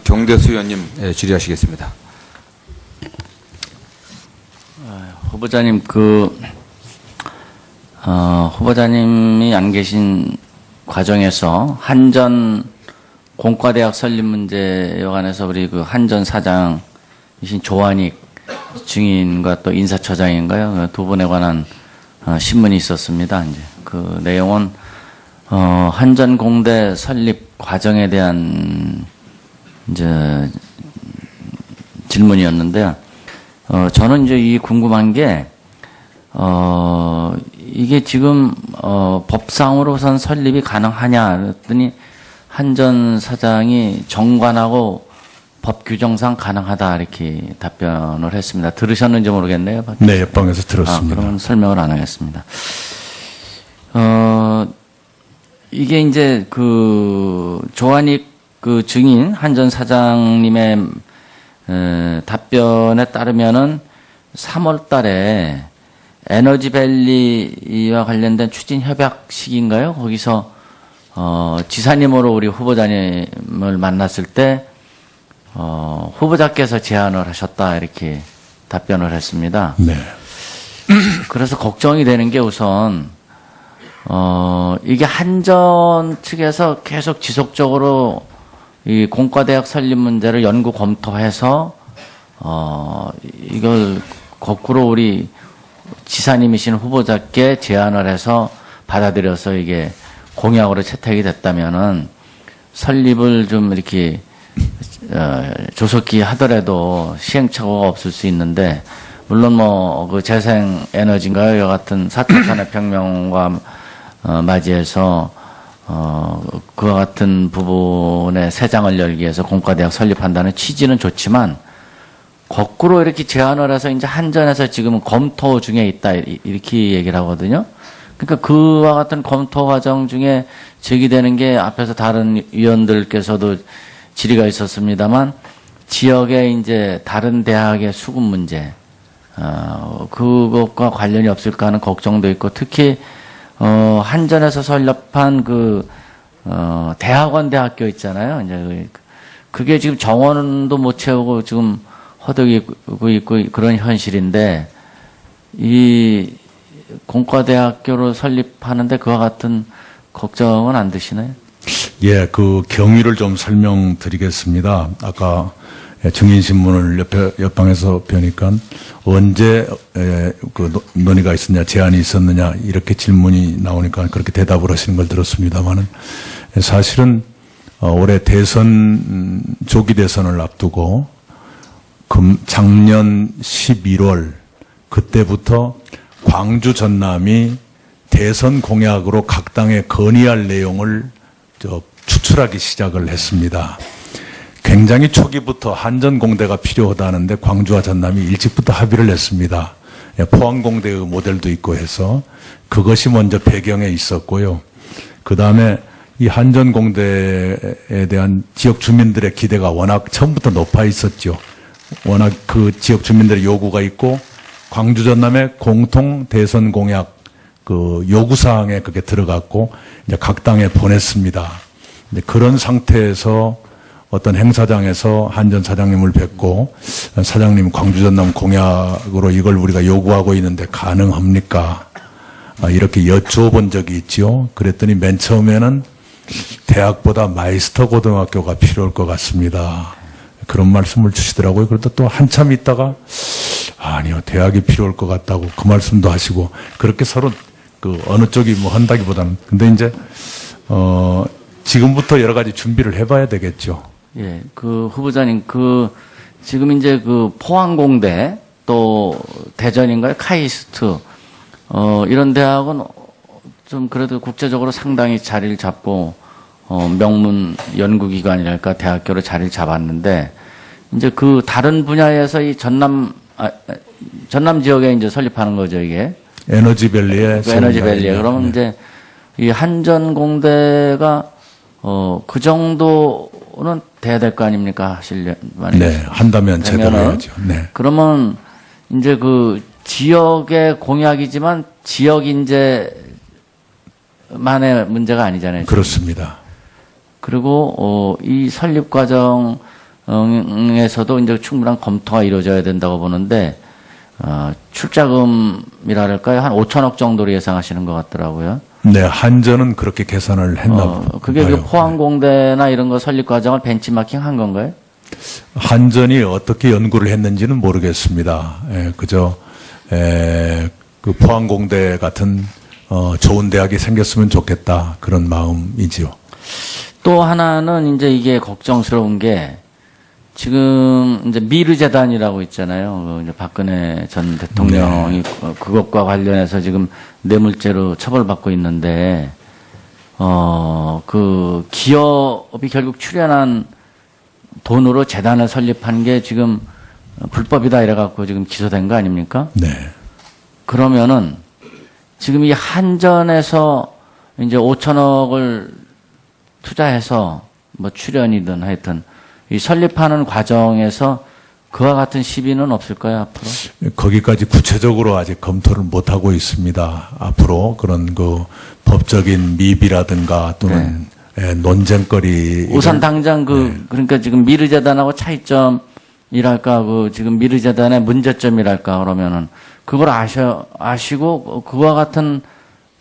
경대수 의원님 질의하시겠습니다. 후보자님, 후보자님이 안 계신 과정에서 한전 공과대학 설립 문제에 관해서 우리 그 한전 사장이신 조한익 증인과 또 인사처장인가요? 두 분에 관한 신문이 있었습니다. 이제 그 내용은 한전 공대 설립 과정에 대한 이제 질문이었는데요. 저는 이제 이 궁금한 게 이게 지금 법상으로선 설립이 가능하냐 그랬더니 한전 사장이 정관하고 법 규정상 가능하다 이렇게 답변을 했습니다. 들으셨는지 모르겠네요. 네, 옆방에서 들었습니다. 그러면 설명을 안 하겠습니다. 이게 이제 그 조한익 그 증인 한전 사장님의 답변에 따르면은 3월 달에 에너지밸리와 관련된 추진 협약식인가요? 거기서 지사님으로 우리 후보자님을 만났을 때 후보자께서 제안을 하셨다 이렇게 답변을 했습니다. 네. 그래서 걱정이 되는 게 우선 이게 한전 측에서 계속 지속적으로 이 공과대학 설립 문제를 연구 검토해서 이걸 거꾸로 우리 지사님이신 후보자께 제안을 해서 받아들여서 이게 공약으로 채택이 됐다면은 설립을 좀 이렇게 조속히 하더라도 시행착오가 없을 수 있는데, 물론 뭐 그 재생 에너지인가요? 이 같은 4차 산업혁명과 맞이해서 그와 같은 부분에 새장을 열기 위해서 공과대학 설립한다는 취지는 좋지만, 거꾸로 이렇게 제안을 해서 이제 한전에서 지금 검토 중에 있다 이렇게 얘기를 하거든요. 그러니까 그와 같은 검토 과정 중에 제기되는 게 앞에서 다른 위원들께서도 질의가 있었습니다만, 지역의 이제 다른 대학의 수급 문제, 그것과 관련이 없을까 하는 걱정도 있고, 특히 한전에서 설립한 대학원 대학교 있잖아요. 이제 그게 지금 정원도 못 채우고 지금 허덕이고 있고 그런 현실인데, 이 공과대학교를 설립하는데 그와 같은 걱정은 안 드시나요? 예, 그 경위를 좀 설명드리겠습니다. 아까 증인신문을 옆방에서 뵈니까 언제 그 논의가 있었냐, 제안이 있었느냐 이렇게 질문이 나오니까 그렇게 대답을 하시는 걸 들었습니다만은, 사실은 올해 대선 조기 대선을 앞두고 작년 11월 그때부터 광주 전남이 대선 공약으로 각 당에 건의할 내용을 추출하기 시작을 했습니다. 굉장히 초기부터 한전공대가 필요하다는데 광주와 전남이 일찍부터 합의를 했습니다. 포항공대의 모델도 있고 해서 그것이 먼저 배경에 있었고요. 그 다음에 이 한전공대에 대한 지역 주민들의 기대가 워낙 처음부터 높아 있었죠. 워낙 그 지역 주민들의 요구가 있고, 광주 전남의 공통 대선 공약 그 요구사항에 그게 들어갔고, 이제 각 당에 보냈습니다. 이제 그런 상태에서 어떤 행사장에서 한전 사장님을 뵙고, 사장님 광주 전남 공약으로 이걸 우리가 요구하고 있는데 가능합니까? 이렇게 여쭤본 적이 있죠. 그랬더니 맨 처음에는 대학보다 마이스터 고등학교가 필요할 것 같습니다. 그런 말씀을 주시더라고요. 그러다 또 한참 있다가 아니요, 대학이 필요할 것 같다고 그 말씀도 하시고, 그렇게 서로 그 어느 쪽이 뭐 한다기보다는, 근데 이제 지금부터 여러 가지 준비를 해봐야 되겠죠. 예, 그 후보자님, 지금 이제 그 포항공대 또 대전인가요? 카이스트 이런 대학은 좀 그래도 국제적으로 상당히 자리를 잡고 명문 연구기관이랄까 대학교로 자리를 잡았는데, 이제 그 다른 분야에서 이 전남 지역에 이제 설립하는 거죠, 이게. 에너지밸리에. 에너지밸리에. 그러면 이제 이 한전공대가 그 정도는 돼야 될 거 아닙니까? 네, 한다면 제대로 해야죠. 네. 그러면 이제 그 지역의 공약이지만 지역 인재만의 문제가 아니잖아요. 그렇습니다. 그리고 이 설립 과정을 시행에서도 이제 충분한 검토가 이루어져야 된다고 보는데, 출자금이랄까요? 한 5천억 정도로 예상하시는 것 같더라고요. 네, 한전은 그렇게 계산을 했나 봐요. 그게 그 포항공대나 이런 거 설립 과정을 벤치마킹 한 건가요? 한전이 어떻게 연구를 했는지는 모르겠습니다. 그저 그 포항공대 같은 좋은 대학이 생겼으면 좋겠다 그런 마음이지요. 또 하나는 이제 이게 걱정스러운 게 지금 이제 미르재단이라고 있잖아요. 이제 박근혜 전 대통령이 그것과 관련해서 지금 뇌물죄로 처벌받고 있는데 그 기업이 결국 출연한 돈으로 재단을 설립한 게 지금 불법이다 이래갖고 지금 기소된 거 아닙니까? 네. 그러면은 지금 이 한전에서 이제 5천억을 투자해서 뭐 출연이든 하여튼 이 설립하는 과정에서 그와 같은 시비는 없을까요, 앞으로? 거기까지 구체적으로 아직 검토를 못 하고 있습니다. 앞으로 그런 그 법적인 미비라든가 또는 논쟁거리. 우선 당장 그러니까 지금 미르재단하고 차이점이랄까, 지금 미르재단의 문제점이랄까, 그러면은 그걸 아시고 그와 같은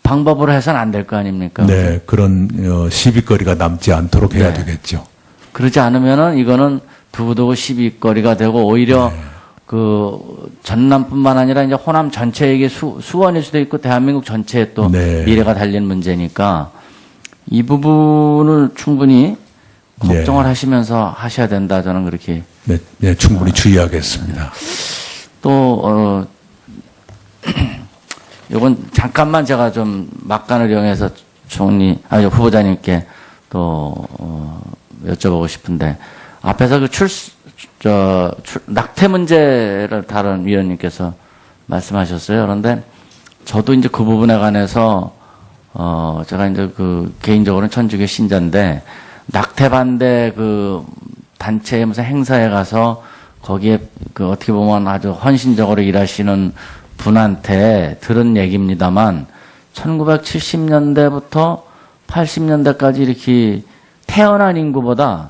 방법으로 해서는 안 될 거 아닙니까? 네, 그런 시비거리가 남지 않도록 해야 되겠죠. 그러지 않으면은 이거는 두고두고 시비거리가 되고 오히려 그 전남뿐만 아니라 이제 호남 전체에게 수원일 수도 있고 대한민국 전체에 또 미래가 달린 문제니까 이 부분을 충분히 걱정을 하시면서 하셔야 된다, 저는 그렇게. 네, 충분히 주의하겠습니다. 또 이건 잠깐만 제가 좀 막간을 이용해서 후보자님께 또 여쭤보고 싶은데, 앞에서 그 낙태 문제를 다룬 위원님께서 말씀하셨어요. 그런데 저도 이제 그 부분에 관해서 제가 이제 개인적으로는 천주교 신자인데, 낙태 반대 단체의 무슨 행사에 가서 거기에 어떻게 보면 아주 헌신적으로 일하시는 분한테 들은 얘기입니다만, 1970년대부터 80년대까지 이렇게 태어난 인구보다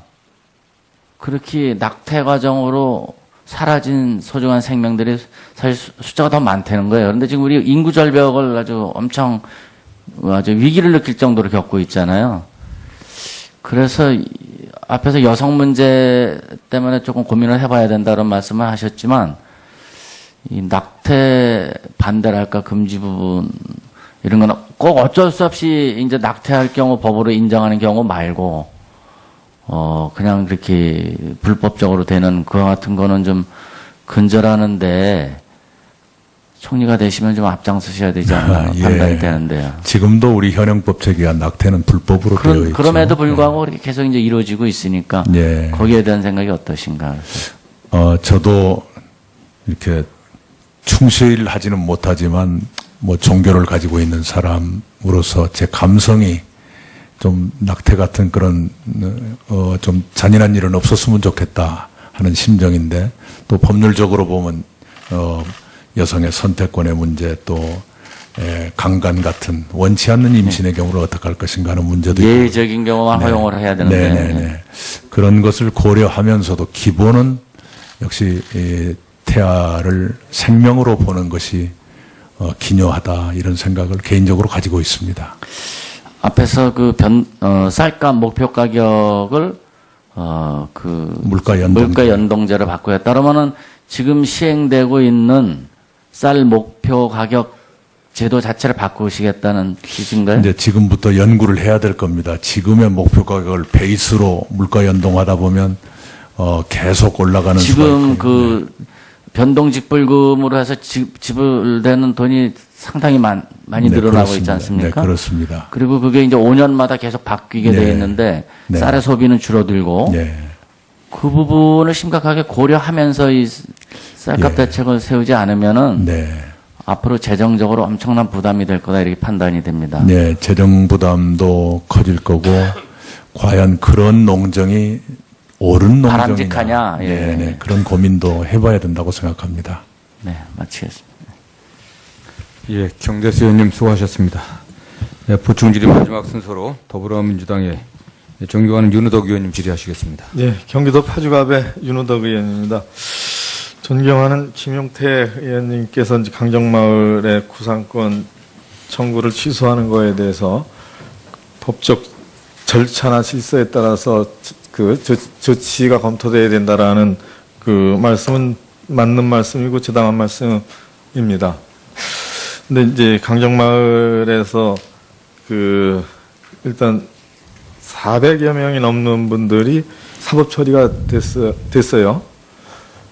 그렇게 낙태 과정으로 사라진 소중한 생명들이 사실 숫자가 더 많다는 거예요. 그런데 지금 우리 인구 절벽을 아주 위기를 느낄 정도로 겪고 있잖아요. 그래서 앞에서 여성 문제 때문에 조금 고민을 해봐야 된다는 말씀을 하셨지만, 이 낙태 반대랄까 금지 부분 이런 건 꼭 어쩔 수 없이 이제 낙태할 경우 법으로 인정하는 경우 말고 그냥 그렇게 불법적으로 되는 그와 같은 거는 좀 근절하는데 총리가 되시면 좀 앞장서셔야 되지 않나 판단이 되는데요. 지금도 우리 현행법 체계가 낙태는 불법으로 되어 있죠. 그럼에도 불구하고 그렇게 계속 이제 이루어지고 있으니까 거기에 대한 생각이 어떠신가? 저도 이렇게 충실하지는 못하지만 뭐 종교를 가지고 있는 사람으로서 제 감성이 좀 낙태 같은 그런 좀 잔인한 일은 없었으면 좋겠다 하는 심정인데, 또 법률적으로 보면 여성의 선택권의 문제, 또 강간 같은 원치 않는 임신의 경우를 어떻게 할 것인가 하는 문제도 있고, 예외적인 경우만 허용을 해야 되는데 그런 것을 고려하면서도 기본은 역시 태아를 생명으로 보는 것이 기묘하다, 이런 생각을 개인적으로 가지고 있습니다. 앞에서 쌀값 목표 가격을 물가 연동제로 바꾸었다. 그러면은 지금 시행되고 있는 쌀 목표 가격 제도 자체를 바꾸시겠다는 뜻인가요? 이제 지금부터 연구를 해야 될 겁니다. 지금의 목표 가격을 베이스로 물가 연동하다 보면 계속 올라가는 지금 변동직불금으로 해서 지불되는 돈이 상당히 많이 늘어나고 있지 않습니까? 네, 그렇습니다. 그리고 그게 이제 5년마다 계속 바뀌게 되어 있는데 쌀의 소비는 줄어들고 그 부분을 심각하게 고려하면서 이 쌀값 대책을 세우지 않으면은 앞으로 재정적으로 엄청난 부담이 될 거다, 이렇게 판단이 됩니다. 네, 재정 부담도 커질 거고, 과연 그런 농정이 옳은 농정이냐, 바람직하냐, 그런 고민도 해봐야 된다고 생각합니다. 네, 마치겠습니다. 예, 경대수 의원님 수고하셨습니다. 네, 보충 질의 마지막 순서로 더불어민주당의 네, 존경하는 윤우덕 의원님 질의하시겠습니다. 네, 경기도 파주갑의 윤호덕 의원입니다. 존경하는 김용태 의원님께서 이제 강정마을의 구상권 청구를 취소하는 거에 대해서 법적 절차나 질서에 따라서 그 조치가 검토돼야 된다라는 그 말씀은 맞는 말씀이고 지당한 말씀입니다. 근데 이제 강정마을에서 그 일단 400여 명이 넘는 분들이 사법 처리가 됐어요.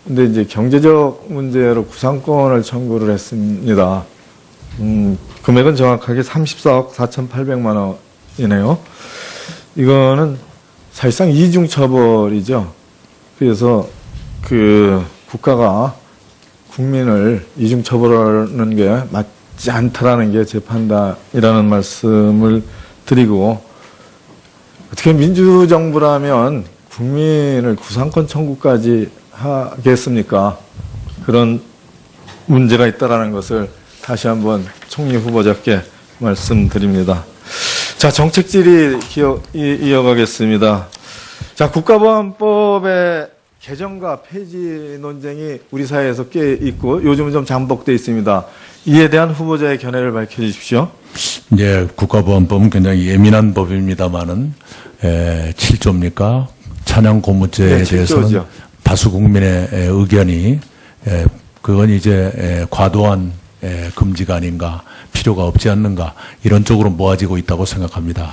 근데 이제 경제적 문제로 구상권을 청구를 했습니다. 금액은 정확하게 34억 4,800만 원이네요. 이거는 사실상 이중처벌이죠. 그래서 그 국가가 국민을 이중처벌하는 게 맞지 않다라는 게 제 판단이라는 말씀을 드리고, 어떻게 민주정부라면 국민을 구상권 청구까지 하겠습니까? 그런 문제가 있다라는 것을 다시 한번 총리 후보자께 말씀드립니다. 자, 정책 질의 이어가겠습니다. 자, 국가보안법의 개정과 폐지 논쟁이 우리 사회에서 꽤 있고 요즘은 좀 잠복돼 있습니다. 이에 대한 후보자의 견해를 밝혀주십시오. 예, 국가보안법은 굉장히 예민한 법입니다만은 7조입니까? 찬양 고무죄에 네, 대해서는 7조죠. 다수 국민의 의견이 그건 이제 과도한 금지가 아닌가, 필요가 없지 않는가, 이런 쪽으로 모아지고 있다고 생각합니다.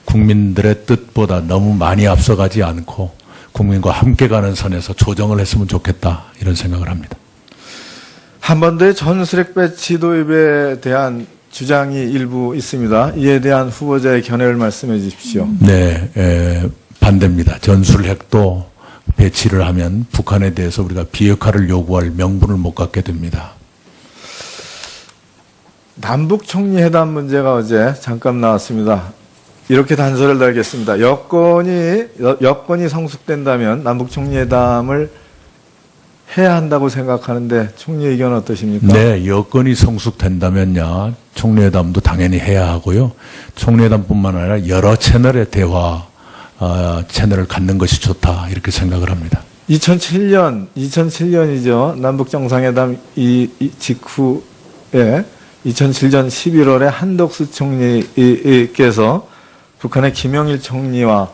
국민들의 뜻보다 너무 많이 앞서가지 않고 국민과 함께 가는 선에서 조정을 했으면 좋겠다, 이런 생각을 합니다. 한반도의 전술핵 배치 도입에 대한 주장이 일부 있습니다. 이에 대한 후보자의 견해를 말씀해 주십시오. 네, 반대입니다. 전술핵도 배치를 하면 북한에 대해서 우리가 비핵화를 요구할 명분을 못 갖게 됩니다. 남북 총리회담 문제가 어제 잠깐 나왔습니다. 이렇게 단서를 달겠습니다. 여건이 성숙된다면 남북 총리회담을 해야 한다고 생각하는데 총리 의견은 어떠십니까? 네, 여건이 성숙된다면야 총리회담도 당연히 해야 하고요. 총리회담뿐만 아니라 여러 채널의 대화 채널을 갖는 것이 좋다, 이렇게 생각을 합니다. 2007년이죠. 남북 정상회담 직후에 2007년 11월에 한덕수 총리께서 북한의 김영일 총리와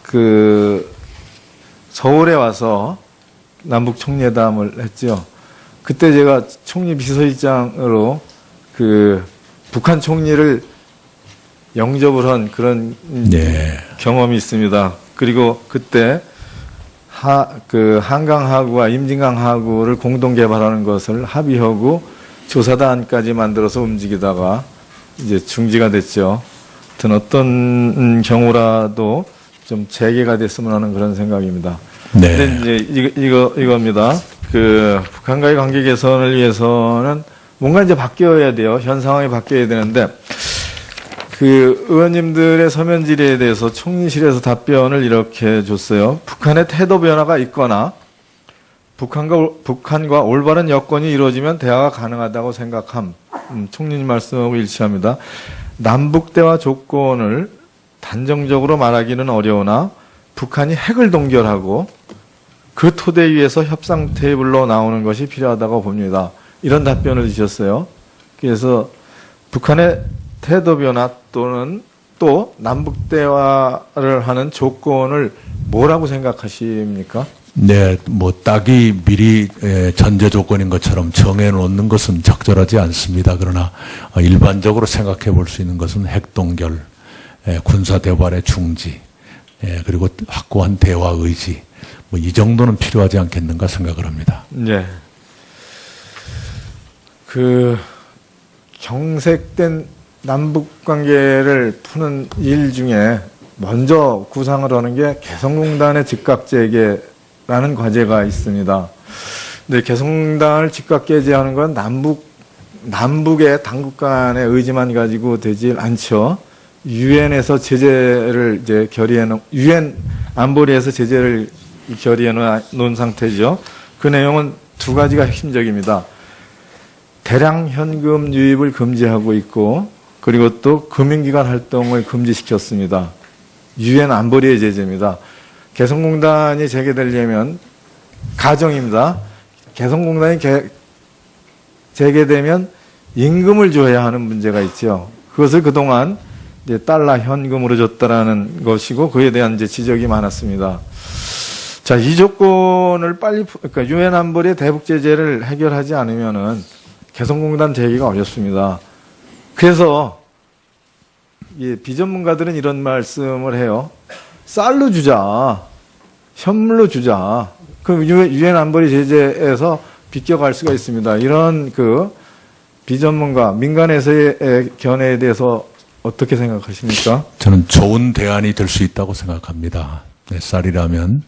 그 서울에 와서 남북 총리회담을 했죠. 그때 제가 총리 비서실장으로 그 북한 총리를 영접을 한 그런 네. 경험이 있습니다. 그리고 그때 한강하구와 임진강하구를 공동 개발하는 것을 합의하고 조사단까지 만들어서 움직이다가 이제 중지가 됐죠. 하여튼 어떤 경우라도 좀 재개가 됐으면 하는 그런 생각입니다. 네. 근데 이제 이겁니다. 그 북한과의 관계 개선을 위해서는 뭔가 이제 바뀌어야 돼요. 현 상황이 바뀌어야 되는데, 그 의원님들의 서면 질의에 대해서 총리실에서 답변을 이렇게 줬어요. 북한의 태도 변화가 있거나 북한과 올바른 여건이 이루어지면 대화가 가능하다고 생각함. 총리님 말씀하고 일치합니다. 남북 대화 조건을 단정적으로 말하기는 어려우나 북한이 핵을 동결하고 그 토대 위에서 협상 테이블로 나오는 것이 필요하다고 봅니다. 이런 답변을 주셨어요. 그래서 북한의 태도 변화 또는 또 남북 대화를 하는 조건을 뭐라고 생각하십니까? 네, 뭐 딱이 미리 전제 조건인 것처럼 정해 놓는 것은 적절하지 않습니다. 그러나 일반적으로 생각해 볼 수 있는 것은 핵동결, 군사 대발의 중지, 그리고 확고한 대화 의지, 뭐 이 정도는 필요하지 않겠는가 생각을 합니다. 네. 그 경색된 남북 관계를 푸는 일 중에 먼저 구상을 하는 게 개성공단의 즉각 재개라는 과제가 있습니다. 근데 개성공단을 즉각 개재하는 건 남북의 당국 간의 의지만 가지고 되질 않죠. 유엔에서 제재를 이제 유엔 안보리에서 제재를 결의해 놓은 상태죠. 그 내용은 두 가지가 핵심적입니다. 대량 현금 유입을 금지하고 있고, 그리고 또 금융기관 활동을 금지시켰습니다. 유엔 안보리의 제재입니다. 개성공단이 재개되려면 가정입니다. 개성공단이 재개되면 임금을 줘야 하는 문제가 있죠. 그것을 그동안 이제 달러 현금으로 줬다라는 것이고 그에 대한 이제 지적이 많았습니다. 자, 이 조건을 빨리 그러니까 유엔 안보리의 대북 제재를 해결하지 않으면은 개성공단 재개가 어렵습니다. 그래서 비전문가들은 이런 말씀을 해요. 쌀로 주자, 현물로 주자. 그럼 유엔 안보리 제재에서 비껴갈 수가 있습니다. 이런 그 비전문가 민간에서의 견해에 대해서 어떻게 생각하십니까? 저는 좋은 대안이 될 수 있다고 생각합니다. 네, 쌀이라면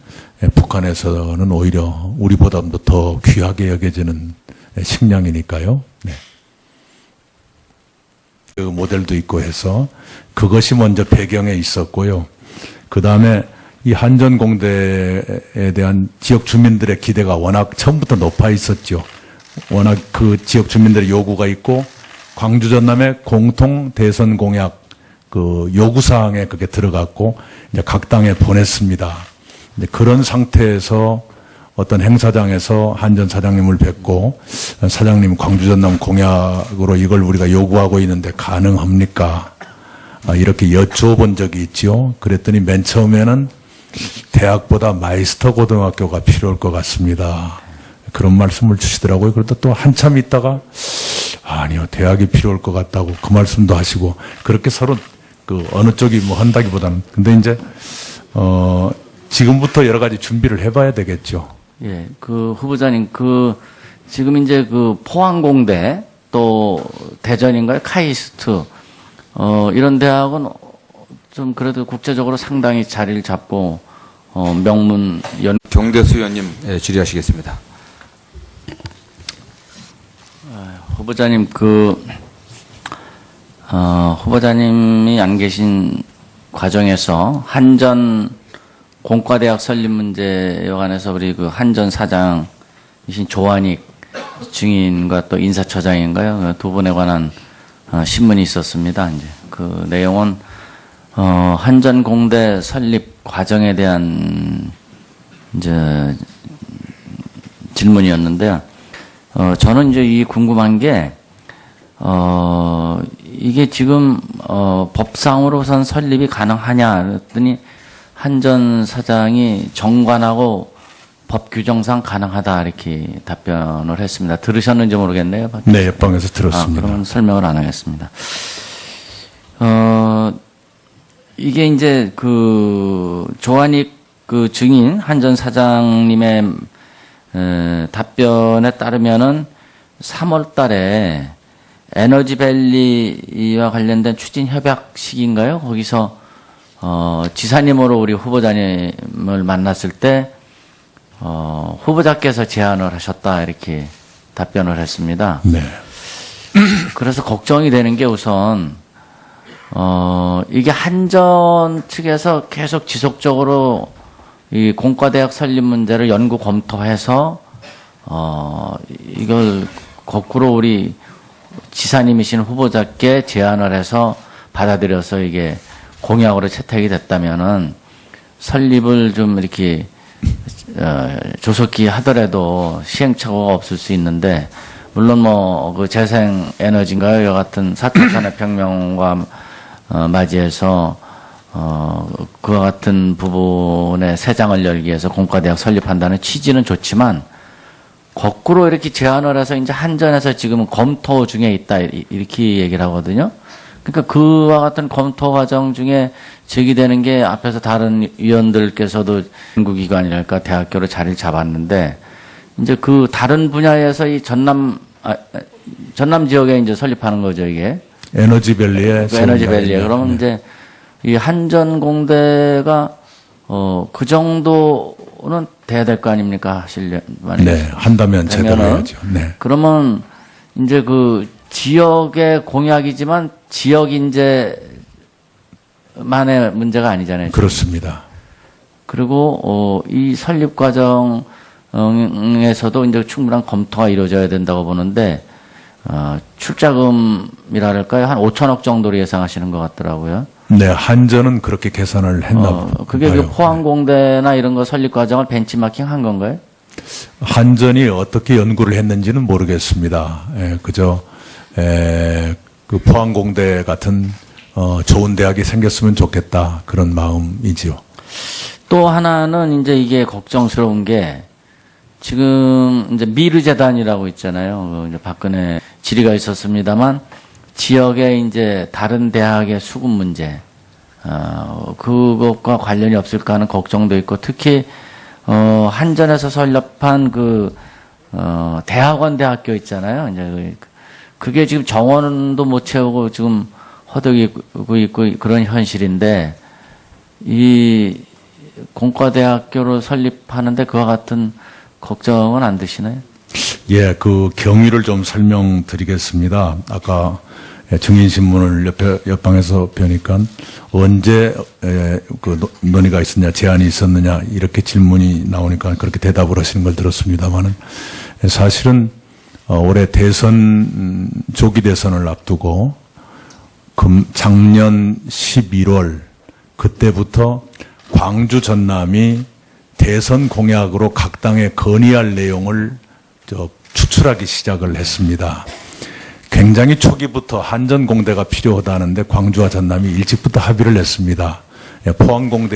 북한에서는 오히려 우리보다도 더 귀하게 여겨지는 식량이니까요. 네. 그 모델도 있고 해서 그것이 먼저 배경에 있었고요. 그 다음에 이 한전공대에 대한 지역 주민들의 기대가 워낙 처음부터 높아 있었죠. 워낙 그 지역 주민들의 요구가 있고 광주 전남의 공통 대선 공약 그 요구사항에 그게 들어갔고 이제 각 당에 보냈습니다. 이제 그런 상태에서 어떤 행사장에서 한전 사장님을 뵙고 사장님 광주 전남 공약으로 이걸 우리가 요구하고 있는데 가능합니까? 이렇게 여쭤본 적이 있죠. 그랬더니 맨 처음에는 대학보다 마이스터 고등학교가 필요할 것 같습니다. 그런 말씀을 주시더라고요. 그러다 또 한참 있다가 아니요, 대학이 필요할 것 같다고 그 말씀도 하시고 그렇게 서로 그 어느 쪽이 뭐 한다기보다는 근데 이제 지금부터 여러 가지 준비를 해봐야 되겠죠. 예, 그 후보자님 지금 이제 그 포항공대 또 대전인가요? 카이스트 이런 대학은 좀 그래도 국제적으로 상당히 자리를 잡고 명문 경대수 의원님 질의하시겠습니다. 후보자님 후보자님이 안 계신 과정에서 한전 공과대학 설립 문제에 관해서 우리 그 한전 사장이신 조한익 증인과 또 인사처장인가요? 두 분에 관한 신문이 있었습니다. 이제 그 내용은 한전 공대 설립 과정에 대한 이제 질문이었는데요. 저는 이제 이 궁금한 게 이게 지금 법상으로선 설립이 가능하냐 그랬더니 한전 사장이 정관하고 법 규정상 가능하다 이렇게 답변을 했습니다. 들으셨는지 모르겠네요. 네, 옆방에서 들었습니다. 그러면 설명을 안 하겠습니다. 이게 이제 그 조한익 그 증인 한전 사장님의 답변에 따르면은 3월 달에 에너지밸리와 관련된 추진 협약식인가요? 거기서 지사님으로 우리 후보자님을 만났을 때 후보자께서 제안을 하셨다 이렇게 답변을 했습니다. 네. 그래서 걱정이 되는 게 우선 이게 한전 측에서 계속 지속적으로 이 공과대학 설립 문제를 연구 검토해서 이걸 거꾸로 우리 지사님이신 후보자께 제안을 해서 받아들여서 이게 공약으로 채택이 됐다면은 설립을 좀 이렇게 조속히 하더라도 시행착오가 없을 수 있는데 물론 뭐 그 재생에너지인가요? 여 같은 4차 산업혁명과 맞이해서 그와 같은 부분에 새장을 열기 위해서 공과대학 설립한다는 취지는 좋지만 거꾸로 이렇게 제안을 해서 이제 한전에서 지금 검토 중에 있다 이렇게 얘기를 하거든요. 그러니까 그와 같은 검토 과정 중에 제기되는 게 앞에서 다른 위원들께서도 연구기관이랄까 대학교로 자리를 잡았는데 이제 그 다른 분야에서 이 전남 지역에 이제 설립하는 거죠 이게. 에너지밸리에. 에너지밸리에. 그러면 이제 이 한전공대가 그 정도는 돼야 될 거 아닙니까? 네, 한다면 제대로 해야죠. 네. 그러면 이제 그 지역의 공약이지만 지역 인재만의 문제가 아니잖아요. 그렇습니다. 그리고 이 설립 과정에서도 이제 충분한 검토가 이루어져야 된다고 보는데 출자금이랄까요? 한 5천억 정도로 예상하시는 것 같더라고요. 네, 한전은 그렇게 계산을 했나 그게 봐요. 그 포항공대나 이런 거 설립 과정을 벤치마킹 한 건가요? 한전이 어떻게 연구를 했는지는 모르겠습니다. 그저 그 포항공대 같은 좋은 대학이 생겼으면 좋겠다 그런 마음이지요. 또 하나는 이제 이게 걱정스러운 게 지금 이제 미르재단이라고 있잖아요. 이제 박근혜 질의가 있었습니다만 지역의 이제 다른 대학의 수급 문제, 그것과 관련이 없을까 하는 걱정도 있고 특히 한전에서 설립한 대학원 대학교 있잖아요. 이제 그게 지금 정원도 못 채우고 지금 허덕이고 있고 그런 현실인데 이 공과대학교를 설립하는데 그와 같은 걱정은 안 드시나요? 예, 그 경위를 좀 설명드리겠습니다. 아까 증인신문을 옆방에서 뵈니까 언제 그 논의가 있었냐, 제안이 있었느냐 이렇게 질문이 나오니까 그렇게 대답을 하시는 걸 들었습니다만은 사실은 올해 대선 조기 대선을 앞두고 작년 11월 그때부터 광주 전남이 대선 공약으로 각 당에 건의할 내용을 추출하기 시작을 했습니다. 굉장히 초기부터 한전공대가 필요하다는데 광주와 전남이 일찍부터 합의를 했습니다. 포항공대